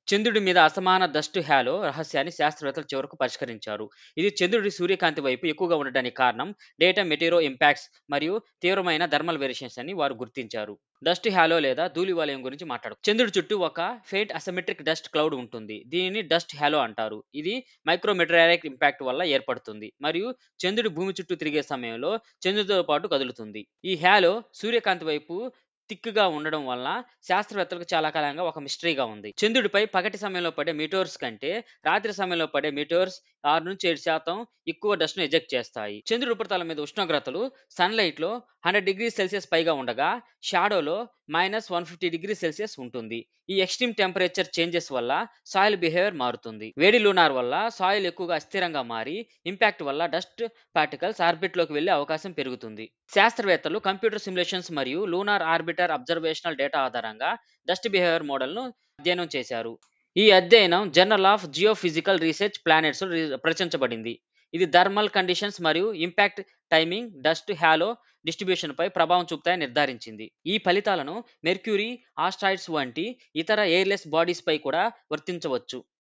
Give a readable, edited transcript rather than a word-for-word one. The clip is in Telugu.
చంద్రుడి మీద అసమాన డస్ట్ హ్యాలో రహస్యాన్ని శాస్త్రవేత్తలు చివరకు పరిష్కరించారు. ఇది చంద్రుడి సూర్యకాంతి వైపు ఎక్కువగా ఉండడానికి కారణం డేటా మెటీరో ఇంపాక్ట్స్ మరియు తీవ్రమైన థర్మల్ వేరియేషన్స్ అని వారు గుర్తించారు. డస్ట్ హ్యాలో లేదా ధూళి వలయం గురించి మాట్లాడు. చంద్రుడి చుట్టూ ఒక ఫెయింట్ అసిమెట్రిక్ డస్ట్ క్లౌడ్ ఉంటుంది. దీనిని డస్ట్ హ్యాలో అంటారు. ఇది మైక్రోమెటీరియల్ ఇంపాక్ట్ వల్ల ఏర్పడుతుంది మరియు చంద్రుడి భూమి చుట్టూ తిరిగే సమయంలో చంద్రుడితో పాటు కదులుతుంది. ఈ హ్యాలో సూర్యకాంతి వైపు థిక్‌గా ఉండడం వలన శాస్త్రవేత్తలకు చాలా కాలంగా ఒక మిస్టరీగా ఉంది. చంద్రుడిపై పగటి సమయంలో పడే మీటోర్స్ కంటే రాత్రి సమయంలో పడే మీటోర్స్ 6-7% ఎక్కువ డస్ట్‌ను ఎజెక్ట్ చేస్తాయి. చంద్రుడి ఉపరితలం మీద ఉష్ణోగ్రతలు సన్‌లైట్‌లో 100 పైగా ఉండగా, షాడోలో -150 ఉంటుంది. ఈ ఎక్స్‌ట్రీమ్ టెంపరేచర్ చేంజెస్ వల్ల సాయిల్ బిహేవియర్ మారుతుంది. వేడి లూనార్ వల్ల సాయిల్ ఎక్కువగా అస్థిరంగా మారి, ఇంపాక్ట్ వల్ల డస్ట్ పార్టికల్స్ ఆర్బిట్‌లోకి వెళ్లే అవకాశం పెరుగుతుంది. శాస్త్రవేత్తలు కంప్యూటర్ సిమ్యులేషన్స్ మరియు లూనార్ ఆర్బిటర్ అబ్జర్వేషనల్ డేటా ఆధారంగా డస్ట్ బిహేవియర్ మోడల్‌ను అధ్యయనం చేశారు. ఈ అధ్యయనం జర్నల్ ఆఫ్ జియోఫిజికల్ రీసెర్చ్ ప్లానెట్స్‌లో ప్రచురించబడింది. ఇది థర్మల్ కండిషన్స్ మరియు ఇంపాక్ట్ టైమింగ్ డస్ట్ హాలో డిస్ట్రిబ్యూషన్‌పై ప్రభావం చూపుతాయని నిర్ధారించింది. ఈ ఫలితాలను మెర్క్యూరీ, ఆస్ట్రాయిడ్స్ వంటి ఇతర ఎయిర్‌లెస్ బాడీస్‌పై కూడా వర్తించవచ్చు.